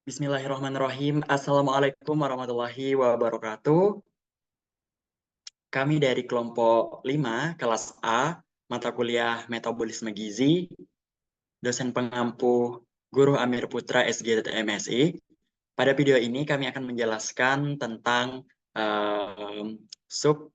Bismillahirrahmanirrahim. Assalamualaikum warahmatullahi wabarakatuh. Kami dari kelompok 5, kelas A, mata kuliah Metabolisme Gizi, dosen pengampu Guru Amir Putra SG.MSI. Pada video ini kami akan menjelaskan tentang sub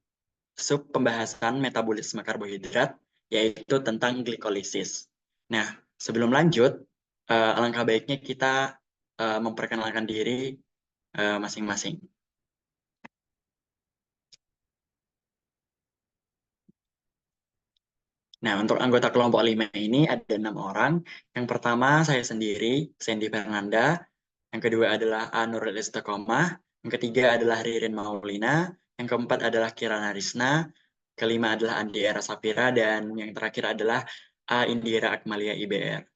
sub pembahasan metabolisme karbohidrat, yaitu tentang glikolisis. Nah, sebelum lanjut, alangkah baiknya kita memperkenalkan diri masing-masing. Nah, untuk anggota kelompok 5 ini ada 6 orang. Yang pertama saya sendiri, Sandy Fernanda. Yang kedua adalah A. Nurul Istiqomah. Yang ketiga adalah Ririn Maulina. Yang keempat adalah Kirana Risna. Kelima adalah Andi Era Sapira. Dan yang terakhir adalah A. Indira Akmalia IBR.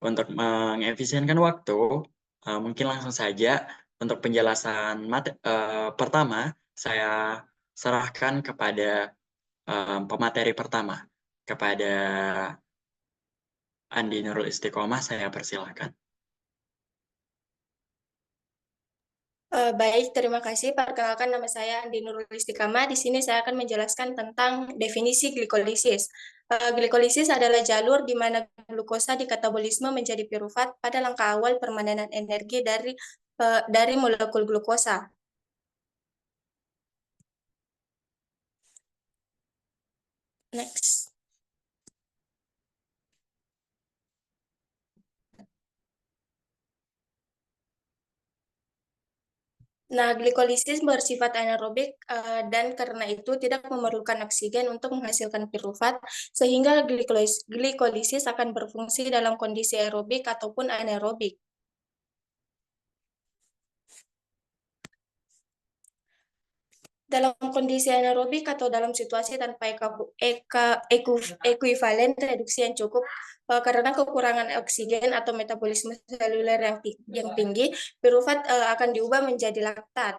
Untuk mengefisienkan waktu, mungkin langsung saja untuk penjelasan pertama, saya serahkan kepada pemateri pertama, kepada Andi Nurul Istiqomah, saya persilahkan. Baik, terima kasih. Perkenalkan, nama saya Andi Nurul Istiqamah. Di sini saya akan menjelaskan tentang definisi glikolisis. Glikolisis adalah jalur di mana glukosa dikatabolisme menjadi pirufat pada langkah awal permadanan energi dari molekul glukosa. Next. Nah, glikolisis bersifat anaerobik dan karena itu tidak memerlukan oksigen untuk menghasilkan pirufat, sehingga glikolisis akan berfungsi dalam kondisi aerobik ataupun anaerobik. Dalam kondisi anaerobik atau dalam situasi tanpa ekuivalen reduksi yang cukup karena kekurangan oksigen atau metabolisme seluler yang tinggi, pirufat akan diubah menjadi laktat.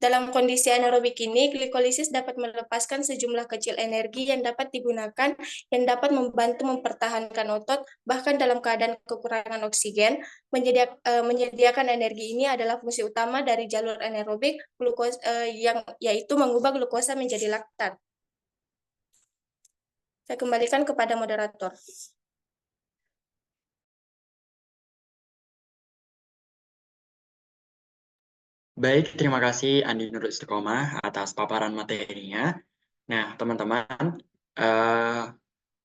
Dalam kondisi anaerobik ini, glikolisis dapat melepaskan sejumlah kecil energi yang dapat digunakan, yang dapat membantu mempertahankan otot, bahkan dalam keadaan kekurangan oksigen. Menyediakan energi ini adalah fungsi utama dari jalur anaerobik, yaitu mengubah glukosa menjadi laktat. Saya kembalikan kepada moderator. Baik, terima kasih Andi Nurul Istiqomah atas paparan materinya. Nah, teman-teman,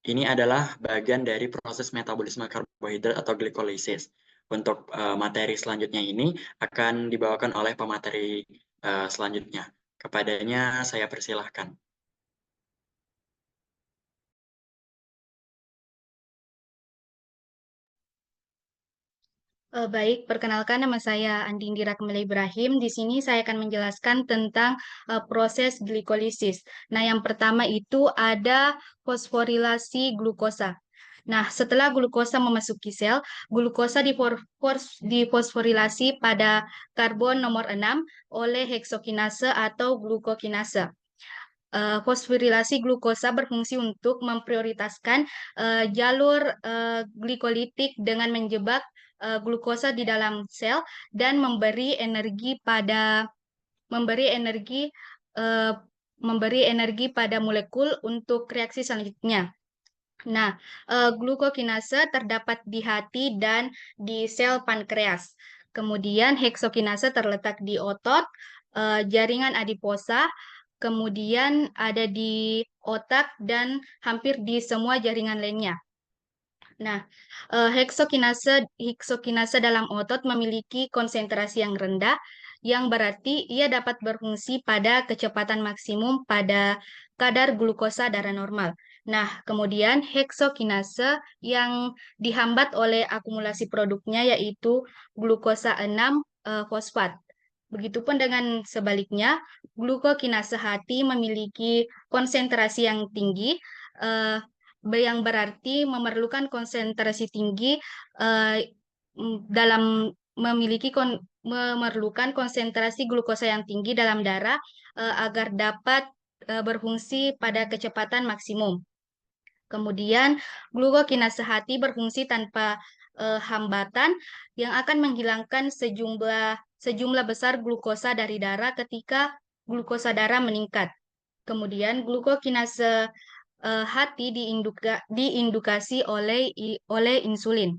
ini adalah bagian dari proses metabolisme karbohidrat atau glikolisis. Untuk materi selanjutnya ini akan dibawakan oleh pemateri selanjutnya. Kepadanya saya persilahkan. Baik, perkenalkan nama saya Andi Indira Kemala Ibrahim. Di sini saya akan menjelaskan tentang proses glikolisis. Nah, yang pertama itu ada fosforilasi glukosa. Nah, setelah glukosa memasuki sel, glukosa difosforilasi pada karbon nomor 6 oleh heksokinase atau glukokinase. Fosforilasi glukosa berfungsi untuk memprioritaskan jalur glikolitik dengan menjebak glukosa di dalam sel dan eh, memberi energi pada molekul untuk reaksi selanjutnya. Nah, glukokinase terdapat di hati dan di sel pankreas. Kemudian heksokinase terletak di otot, jaringan adiposa, kemudian ada di otak dan hampir di semua jaringan lainnya. Nah, heksokinase dalam otot memiliki konsentrasi yang rendah, yang berarti ia dapat berfungsi pada kecepatan maksimum pada kadar glukosa darah normal. Nah, kemudian heksokinase yang dihambat oleh akumulasi produknya yaitu glukosa 6 fosfat. Begitupun dengan sebaliknya, glukokinase hati memiliki konsentrasi yang tinggi, eh, yang berarti memerlukan konsentrasi tinggi eh, dalam memerlukan konsentrasi glukosa yang tinggi dalam darah agar dapat berfungsi pada kecepatan maksimum. Kemudian glukokinase hati berfungsi tanpa hambatan yang akan menghilangkan sejumlah besar glukosa dari darah ketika glukosa darah meningkat. Kemudian glukokinase hati diindukasi oleh insulin.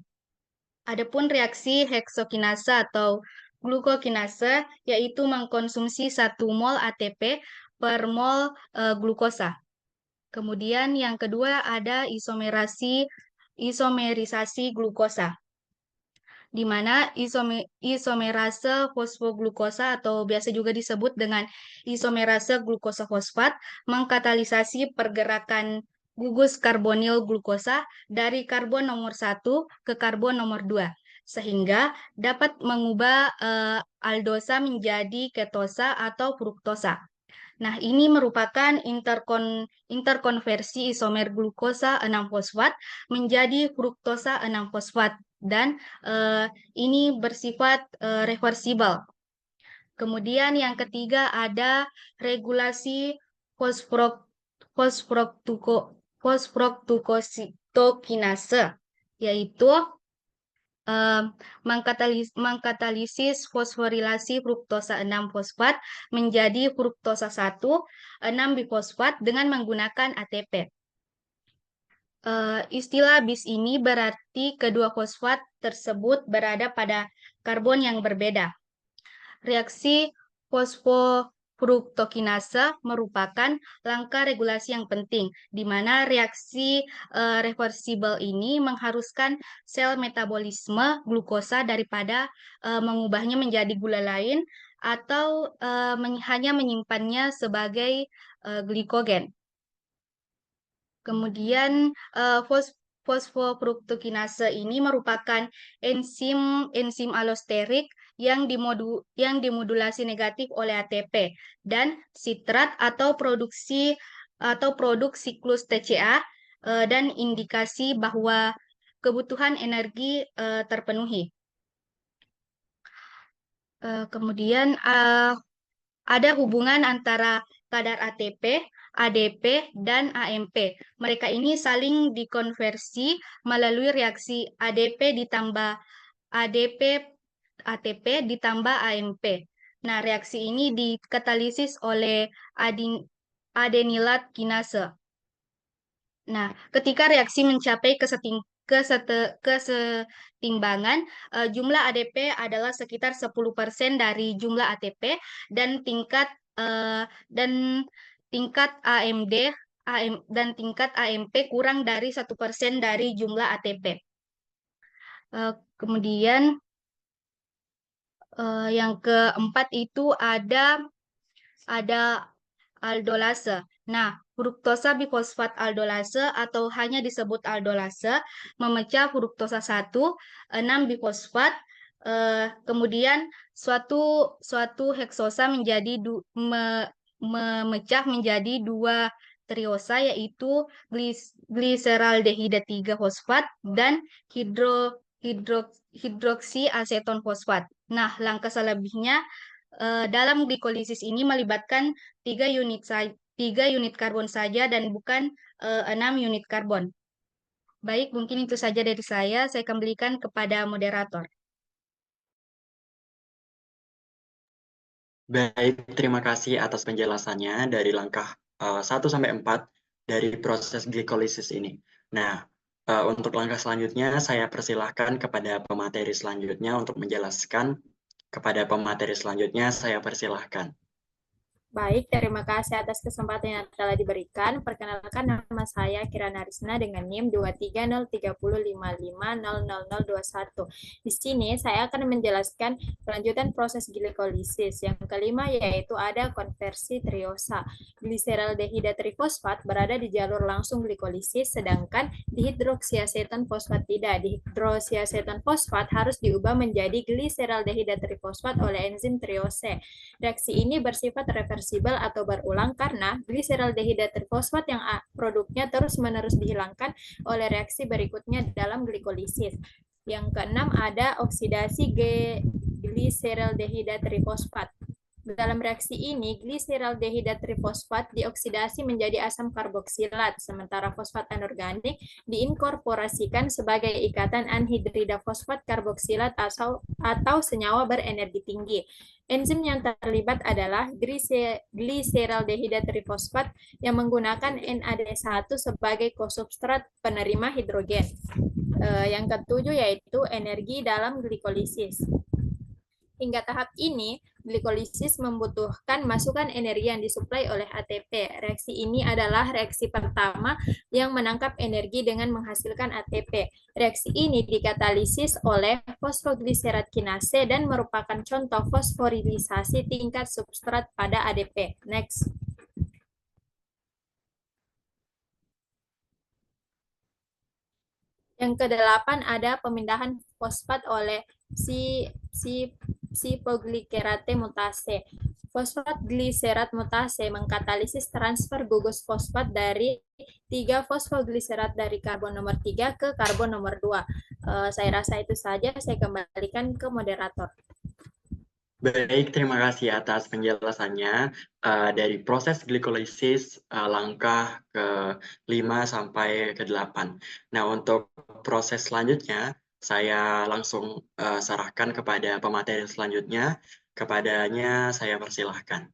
Adapun reaksi heksokinase atau glukokinase yaitu mengkonsumsi 1 mol ATP per mol glukosa. Kemudian yang kedua ada isomerisasi glukosa, di mana isomerase fosfoglukosa atau biasa juga disebut dengan isomerase glukosa fosfat mengkatalisasi pergerakan gugus karbonil glukosa dari karbon nomor 1 ke karbon nomor 2 sehingga dapat mengubah aldosa menjadi ketosa atau fruktosa. Nah, ini merupakan interkonversi isomer glukosa 6-fosfat menjadi fruktosa 6-fosfat dan ini bersifat reversibel. Kemudian yang ketiga ada regulasi fosfroktukokinase, yaitu mengkatalisis fosforilasi fruktosa 6-fosfat menjadi fruktosa 1, 6-bifosfat dengan menggunakan ATP. Istilah bis ini berarti kedua fosfat tersebut berada pada karbon yang berbeda. Reaksi fosfofruktokinase merupakan langkah regulasi yang penting, di mana reaksi reversibel ini mengharuskan sel metabolisme glukosa daripada mengubahnya menjadi gula lain atau hanya menyimpannya sebagai glikogen. Kemudian fosfofruktokinase ini merupakan enzim alosterik yang dimodulasi negatif oleh ATP dan sitrat atau produk siklus TCA dan indikasi bahwa kebutuhan energi terpenuhi. Kemudian ada hubungan antara kadar ATP, ADP, dan AMP. Mereka ini saling dikonversi melalui reaksi ADP ditambah ATP ditambah AMP. Nah, reaksi ini dikatalisis oleh adenilat kinase. Nah, ketika reaksi mencapai kesetimbangan, jumlah ADP adalah sekitar 10% dari jumlah ATP dan tingkat AMP kurang dari 1% dari jumlah ATP. Kemudian yang keempat itu ada aldolase. Nah, fruktosa bifosfat aldolase atau hanya disebut aldolase memecah fruktosa 1, 6-bifosfat, kemudian suatu heksosa memecah menjadi 2 triosa yaitu gliseraldehida 3-fosfat dan hidroksiaseton fosfat. Nah, langkah selebihnya dalam glikolisis ini melibatkan 3 unit karbon saja dan bukan 6 unit karbon. Baik, mungkin itu saja dari saya. Saya kembalikan kepada moderator. Baik, terima kasih atas penjelasannya dari langkah 1-4 dari proses glikolisis ini. Nah, untuk langkah selanjutnya saya persilahkan kepada pemateri selanjutnya untuk menjelaskan. Kepada pemateri selanjutnya saya persilahkan. Baik, terima kasih atas kesempatan yang telah diberikan. Perkenalkan, nama saya Kirana Risna dengan NIM 23030550021. Di sini saya akan menjelaskan kelanjutan proses glikolisis. Yang kelima yaitu ada konversi triosa. Gliseraldehida trifosfat berada di jalur langsung glikolisis, sedangkan dihidroksiaseton fosfat tidak. Dihidroksiaseton fosfat harus diubah menjadi gliseraldehida trifosfat oleh enzim triose. Reaksi ini bersifat reversibel atau berulang karena gliseraldehida trifosfat yang produknya terus-menerus dihilangkan oleh reaksi berikutnya dalam glikolisis. Yang keenam ada oksidasi gliseraldehida trifosfat. Dalam reaksi ini, gliseraldehidat trifosfat dioksidasi menjadi asam karboksilat, sementara fosfat anorganik diinkorporasikan sebagai ikatan anhidrida fosfat karboksilat atau senyawa berenergi tinggi. Enzim yang terlibat adalah gliseraldehidat trifosfat yang menggunakan NAD1 sebagai kosubstrat penerima hidrogen. Yang ketujuh yaitu energi dalam glikolisis. Hingga tahap ini, glikolisis membutuhkan masukan energi yang disuplai oleh ATP. Reaksi ini adalah reaksi pertama yang menangkap energi dengan menghasilkan ATP. Reaksi ini dikatalisis oleh fosfogliserat kinase dan merupakan contoh fosforilisasi tingkat substrat pada ADP. Next. Yang kedelapan ada pemindahan fosfat oleh sipoglikerate mutase. Fosfat gliserat mutase mengkatalisis transfer gugus fosfat dari 3 fosfogliserat dari karbon nomor 3 ke karbon nomor 2. Saya rasa itu saja, saya kembalikan ke moderator. Baik, terima kasih atas penjelasannya dari proses glikolisis langkah ke-5 sampai ke-8. Nah, untuk proses selanjutnya, saya langsung serahkan kepada pemateri selanjutnya. Kepadanya saya persilahkan.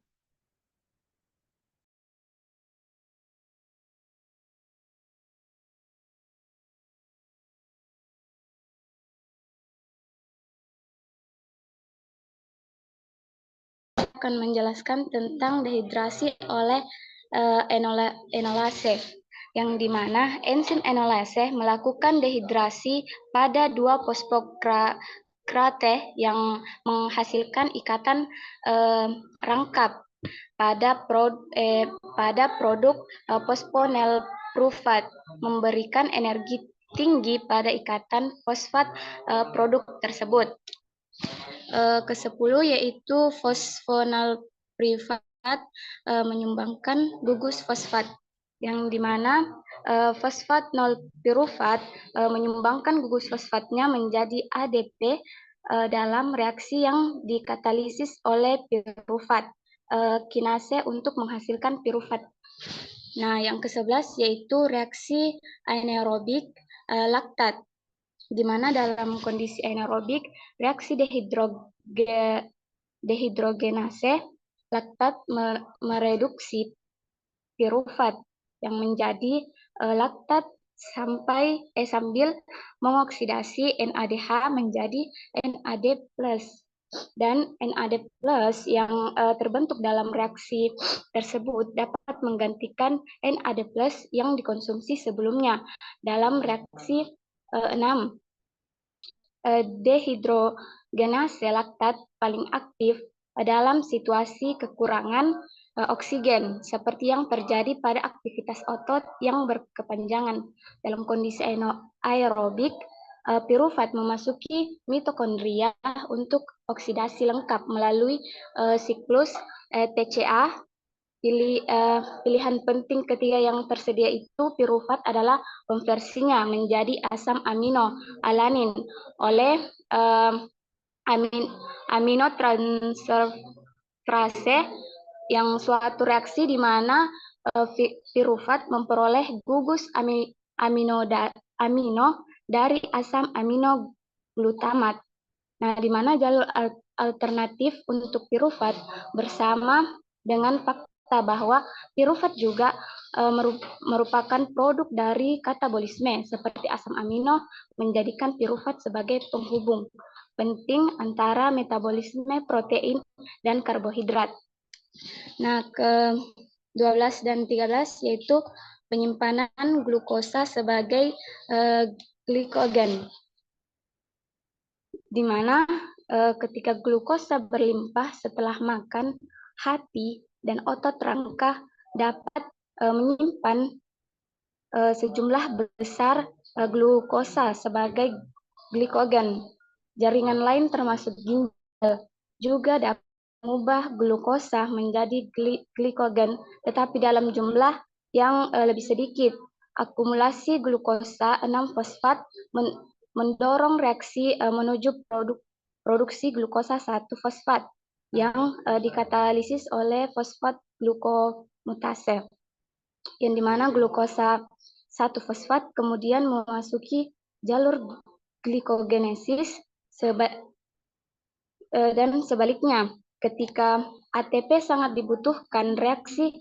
Akan menjelaskan tentang dehidrasi oleh enolase, yang dimana enzim enolase melakukan dehidrasi pada 2 fosfokrate yang menghasilkan ikatan rangkap pada produk fosfonilprufat, memberikan energi tinggi pada ikatan fosfat produk tersebut. Ke-10 yaitu fosfonilprufat menyumbangkan gugus fosfat, yang dimana fosfat nilpirufat menyumbangkan gugus fosfatnya menjadi ADP dalam reaksi yang dikatalisis oleh pirufat kinase untuk menghasilkan pirufat. Nah, yang ke-11 yaitu reaksi anaerobik laktat, di mana dalam kondisi anaerobik reaksi dehidrogenase laktat mereduksi pirufat yang menjadi laktat sambil mengoksidasi NADH menjadi NAD+. Dan NAD+ yang terbentuk dalam reaksi tersebut dapat menggantikan NAD+ yang dikonsumsi sebelumnya dalam reaksi 6. Dehidrogenase laktat paling aktif dalam situasi kekurangan oksigen, seperti yang terjadi pada aktivitas otot yang berkepanjangan. Dalam kondisi aerobik, pirufat memasuki mitokondria untuk oksidasi lengkap melalui siklus TCA. Pilihan penting ketiga yang tersedia itu pirufat adalah konversinya menjadi asam amino alanin oleh aminotransferase, yang suatu reaksi di mana pirufat memperoleh gugus amino dari asam amino glutamat. Nah, di mana jalur alternatif untuk pirufat bersama dengan fakta bahwa pirufat juga merupakan produk dari katabolisme seperti asam amino, menjadikan pirufat sebagai penghubung penting antara metabolisme protein dan karbohidrat. Nah, ke-12 dan 13 yaitu penyimpanan glukosa sebagai glikogen, di mana ketika glukosa berlimpah setelah makan, hati dan otot rangka dapat menyimpan sejumlah besar glukosa sebagai glikogen. Jaringan lain termasuk ginjal juga dapat mengubah glukosa menjadi glikogen, tetapi dalam jumlah yang lebih sedikit. Akumulasi glukosa 6-fosfat mendorong reaksi menuju produksi glukosa 1-fosfat. yang dikatalisis oleh fosfat glukomutase, yang dimana glukosa 1-fosfat kemudian memasuki jalur glikogenesis dan sebaliknya. Ketika ATP sangat dibutuhkan, reaksi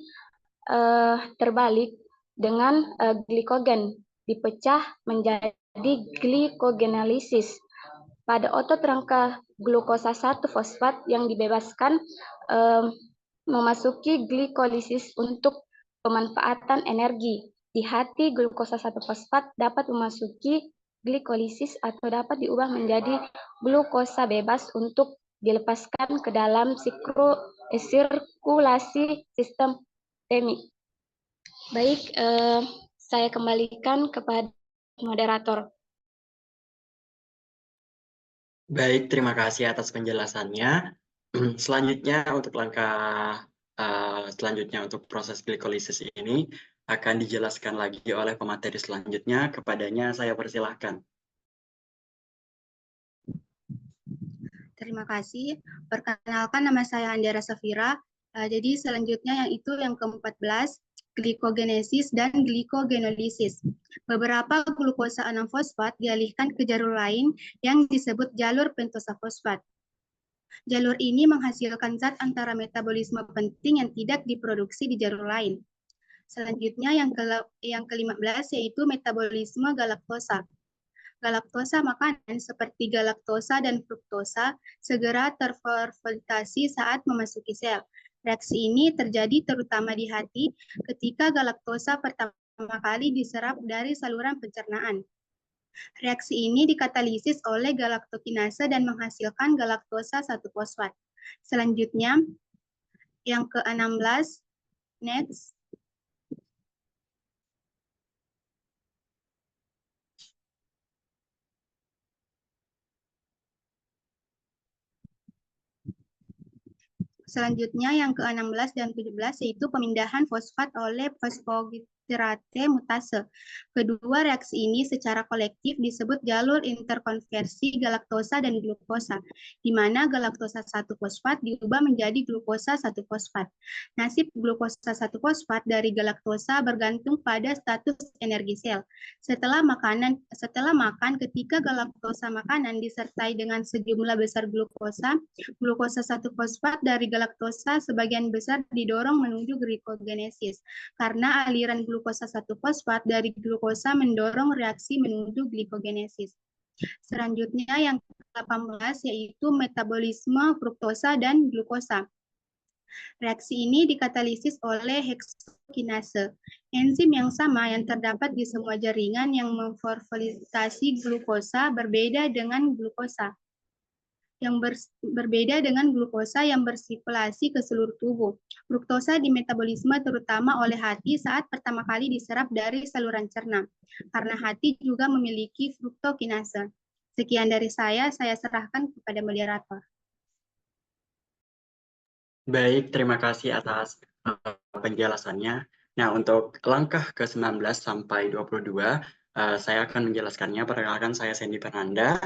terbalik dengan glikogen dipecah menjadi glikogenalisis. Pada otot rangka glukosa 1-fosfat yang dibebaskan memasuki glikolisis untuk pemanfaatan energi. Di hati, glukosa 1-fosfat dapat memasuki glikolisis atau dapat diubah menjadi glukosa bebas untuk dilepaskan ke dalam sirkulasi sistem temi. Baik, saya kembalikan kepada moderator. Baik, terima kasih atas penjelasannya. Selanjutnya untuk langkah selanjutnya untuk proses glikolisis ini akan dijelaskan lagi oleh pemateri selanjutnya. Kepadanya saya persilahkan. Terima kasih. Perkenalkan, nama saya Andera Safira. Jadi selanjutnya yang ke-14, glikogenesis dan glikogenolisis. Beberapa glukosa 6-fosfat dialihkan ke jalur lain yang disebut jalur pentosa fosfat. Jalur ini menghasilkan zat antara metabolisme penting yang tidak diproduksi di jalur lain. Selanjutnya yang ke-15 yaitu metabolisme galaktosa. Galaktosa makanan seperti galaktosa dan fruktosa segera terfermentasi saat memasuki sel. Reaksi ini terjadi terutama di hati ketika galaktosa pertama kali diserap dari saluran pencernaan. Reaksi ini dikatalisis oleh galaktokinase dan menghasilkan galaktosa 1-fosfat. Selanjutnya, yang ke-16, next. Selanjutnya yang ke-16 dan 17 yaitu pemindahan fosfat oleh fosfoglutarate mutase. Kedua reaksi ini secara kolektif disebut jalur interkonversi galaktosa dan glukosa, di mana galaktosa 1-fosfat diubah menjadi glukosa 1-fosfat. Nasib glukosa 1-fosfat dari galaktosa bergantung pada status energi sel. Setelah makan, ketika galaktosa makanan disertai dengan sejumlah besar glukosa 1-fosfat dari galaktosa sebagian besar didorong menuju glikogenesis karena aliran glukosa 1-fosfat dari glukosa mendorong reaksi menuju glikogenesis. Selanjutnya yang ke-18 yaitu metabolisme fruktosa dan glukosa. Reaksi ini dikatalisis oleh heksokinase, enzim yang sama yang terdapat di semua jaringan yang memfosforilasi glukosa berbeda dengan glukosa yang bersirkulasi ke seluruh tubuh. Fruktosa dimetabolisme terutama oleh hati saat pertama kali diserap dari saluran cerna, karena hati juga memiliki fruktokinase. Sekian dari saya serahkan kepada moderator. Baik, terima kasih atas penjelasannya. Nah, untuk langkah ke-19 sampai 22, saya akan menjelaskannya. Perkenalkan, saya Sandy Fernanda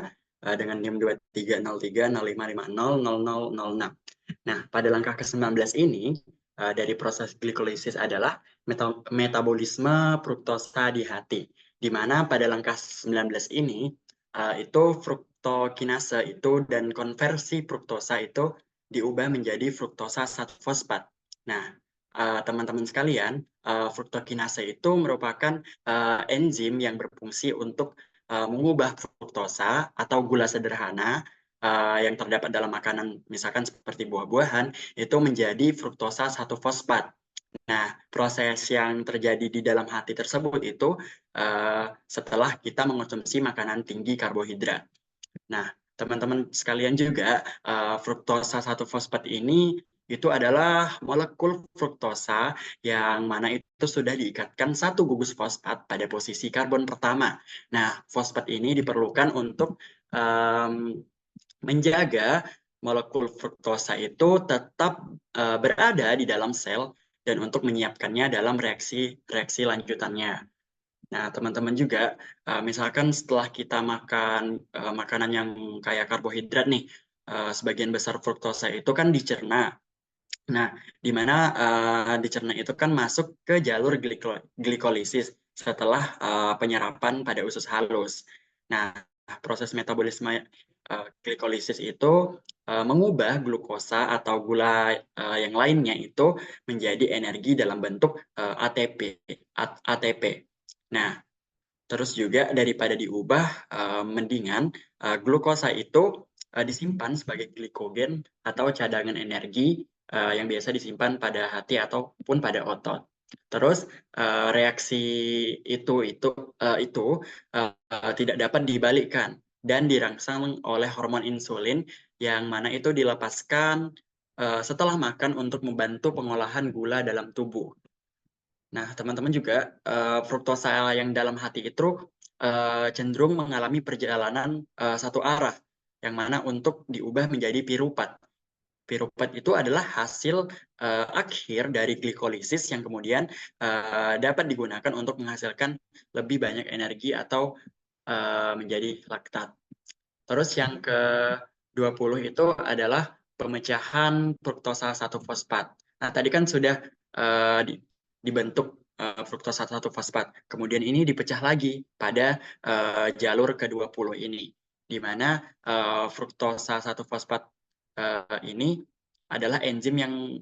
dengan NIM 230305500006. Nah, pada langkah ke-19 ini, dari proses glikolisis adalah metabolisme fruktosa di hati, di mana pada langkah 19 ini, itu fruktokinase itu dan konversi fruktosa itu diubah menjadi fruktosa 1-fosfat. Nah, teman-teman sekalian, fruktokinase itu merupakan enzim yang berfungsi untuk mengubah fruktosa atau gula sederhana yang terdapat dalam makanan, misalkan seperti buah-buahan, itu menjadi fruktosa 1-fosfat. Nah, proses yang terjadi di dalam hati tersebut itu setelah kita mengonsumsi makanan tinggi karbohidrat. Nah, teman-teman sekalian juga, fruktosa 1-fosfat ini itu adalah molekul fruktosa yang mana itu sudah diikatkan satu gugus fosfat pada posisi karbon pertama. Nah, fosfat ini diperlukan untuk menjaga molekul fruktosa itu tetap berada di dalam sel dan untuk menyiapkannya dalam reaksi lanjutannya. Nah, teman-teman juga, misalkan setelah kita makan makanan yang kaya karbohidrat nih, sebagian besar fruktosa itu kan dicerna. Nah, di mana dicerna itu kan masuk ke jalur glikolisis setelah penyerapan pada usus halus. Nah, proses metabolisme glikolisis itu mengubah glukosa atau gula yang lainnya itu menjadi energi dalam bentuk ATP. Nah, terus juga daripada diubah, mendingan glukosa itu disimpan sebagai glikogen atau cadangan energi yang biasa disimpan pada hati ataupun pada otot. Terus reaksi itu tidak dapat dibalikkan dan dirangsang oleh hormon insulin yang mana itu dilepaskan setelah makan untuk membantu pengolahan gula dalam tubuh. Nah, teman-teman juga fruktosa yang dalam hati itu cenderung mengalami perjalanan satu arah, yang mana untuk diubah menjadi pirupat. Pirupat itu adalah hasil akhir dari glikolisis yang kemudian dapat digunakan untuk menghasilkan lebih banyak energi atau menjadi laktat. Terus yang ke-20 itu adalah pemecahan fruktosa 1-fosfat. Nah, tadi kan sudah dibentuk fruktosa 1-fosfat. Kemudian ini dipecah lagi pada jalur ke-20 ini, di mana fruktosa 1-fosfat ini adalah enzim yang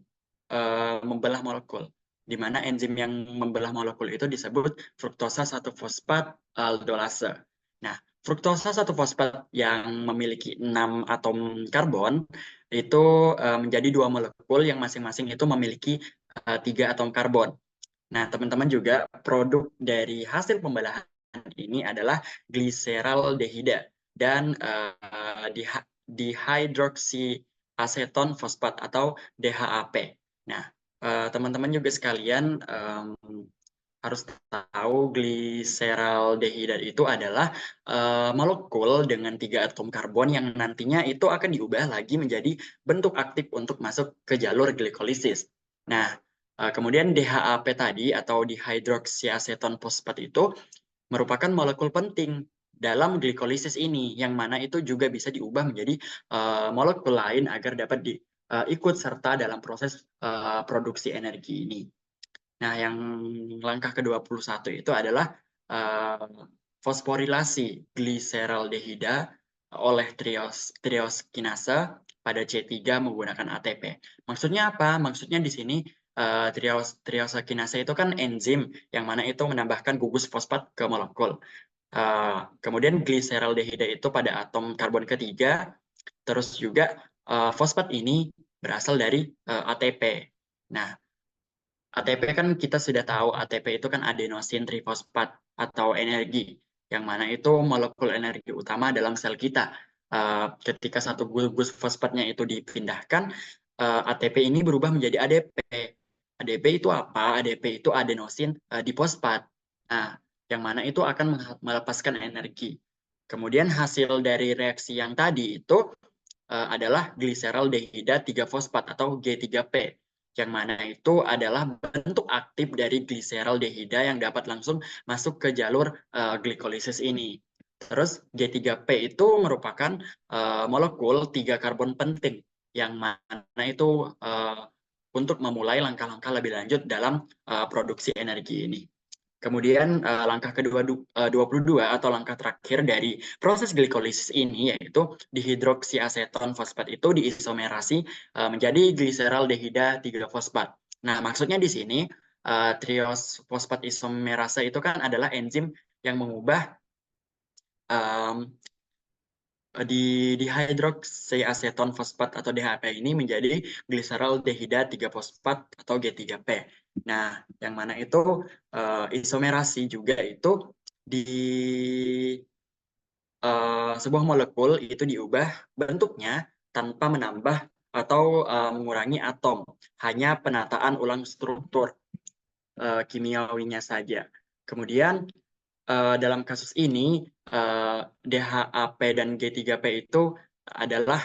membelah molekul, di mana enzim yang membelah molekul itu disebut fruktosa 1-fosfat aldolase. Nah, fruktosa 1-fosfat yang memiliki 6 atom karbon itu menjadi 2 molekul yang masing-masing itu memiliki 3 atom karbon. Nah, teman-teman juga produk dari hasil pembelahan ini adalah gliseraldehida dan dihydroxyaceton fosfat atau DHAP. Nah, teman-teman juga sekalian harus tahu gliseraldehida itu adalah molekul dengan 3 atom karbon yang nantinya itu akan diubah lagi menjadi bentuk aktif untuk masuk ke jalur glikolisis. Nah, kemudian DHAP tadi atau dihydroxyaceton fosfat itu merupakan molekul penting dalam glikolisis ini, yang mana itu juga bisa diubah menjadi molekul lain agar dapat ikut serta dalam proses produksi energi ini. Nah, yang langkah ke-21 itu adalah fosforilasi gliseraldehida oleh trioskinase pada C3 menggunakan ATP. Maksudnya apa? Maksudnya di sini trioskinase itu kan enzim yang mana itu menambahkan gugus fosfat ke molekul. Kemudian gliseraldehida itu pada atom karbon ketiga, terus juga fosfat ini berasal dari ATP. Nah, ATP kan kita sudah tahu, ATP itu kan adenosin trifosfat atau energi, yang mana itu molekul energi utama dalam sel kita. Ketika satu gugus fosfatnya itu dipindahkan, ATP ini berubah menjadi ADP. ADP itu apa? ADP itu adenosin difosfat. Nah, yang mana itu akan melepaskan energi. Kemudian hasil dari reaksi yang tadi itu adalah gliseraldehida 3-fosfat atau G3P. Yang mana itu adalah bentuk aktif dari gliseraldehida yang dapat langsung masuk ke jalur glikolisis ini. Terus G3P itu merupakan molekul 3 karbon penting yang mana itu untuk memulai langkah-langkah lebih lanjut dalam produksi energi ini. Kemudian langkah ke-22 atau langkah terakhir dari proses glikolisis ini yaitu dihidroksiaseton fosfat itu diisomerasi menjadi gliseraldehida 3-fosfat. Nah, maksudnya di sini trios fosfat isomerase itu kan adalah enzim yang mengubah dihidroksiaseton fosfat atau DHP ini menjadi gliseraldehida 3-fosfat atau G3P. Nah, yang mana itu isomerasi juga itu di sebuah molekul itu diubah bentuknya tanpa menambah atau mengurangi atom, hanya penataan ulang struktur kimiawinya saja. Kemudian dalam kasus ini DHAP dan G3P itu adalah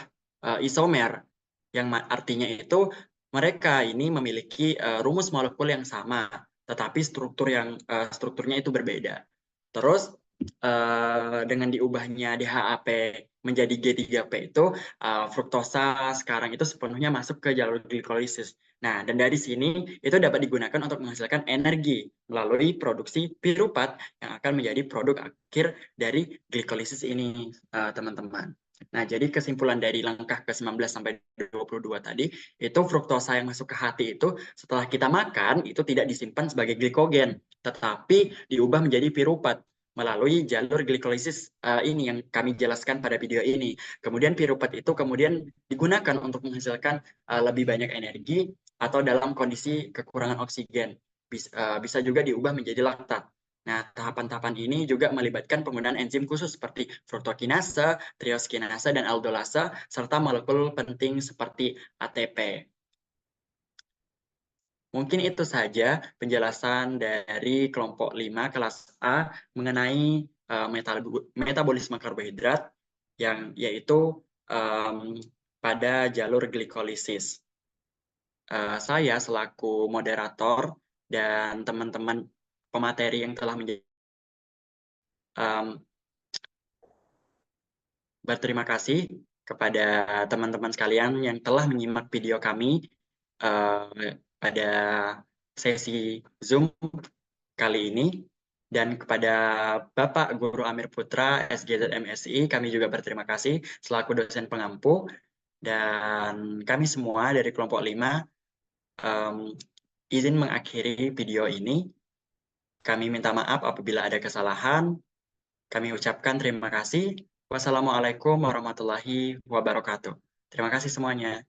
isomer, yang artinya itu mereka ini memiliki rumus molekul yang sama, tetapi strukturnya itu berbeda. Terus dengan diubahnya DHAP menjadi G3P itu fruktosa sekarang itu sepenuhnya masuk ke jalur glikolisis. Nah, dan dari sini itu dapat digunakan untuk menghasilkan energi melalui produksi pirupat yang akan menjadi produk akhir dari glikolisis ini, teman-teman. Nah, jadi kesimpulan dari langkah ke-19 sampai 22 tadi, itu fruktosa yang masuk ke hati itu setelah kita makan itu tidak disimpan sebagai glikogen, tetapi diubah menjadi pirupat melalui jalur glikolisis ini yang kami jelaskan pada video ini. Kemudian pirupat itu kemudian digunakan untuk menghasilkan lebih banyak energi atau dalam kondisi kekurangan oksigen. Bisa juga diubah menjadi laktat. Nah, tahapan-tahapan ini juga melibatkan penggunaan enzim khusus seperti fruktokinase, trioskinase, dan aldolase, serta molekul penting seperti ATP. Mungkin itu saja penjelasan dari kelompok 5 kelas A mengenai metabolisme karbohidrat yang yaitu pada jalur glikolisis. Saya selaku moderator dan teman-teman pemateri yang telah menjadi berterima kasih kepada teman-teman sekalian yang telah menyimak video kami pada sesi Zoom kali ini, dan kepada Bapak Guru Amir Putra, SGZ MSI, kami juga berterima kasih selaku dosen pengampu, dan kami semua dari kelompok 5 izin mengakhiri video ini. Kami minta maaf apabila ada kesalahan. Kami ucapkan terima kasih. Wassalamualaikum warahmatullahi wabarakatuh. Terima kasih semuanya.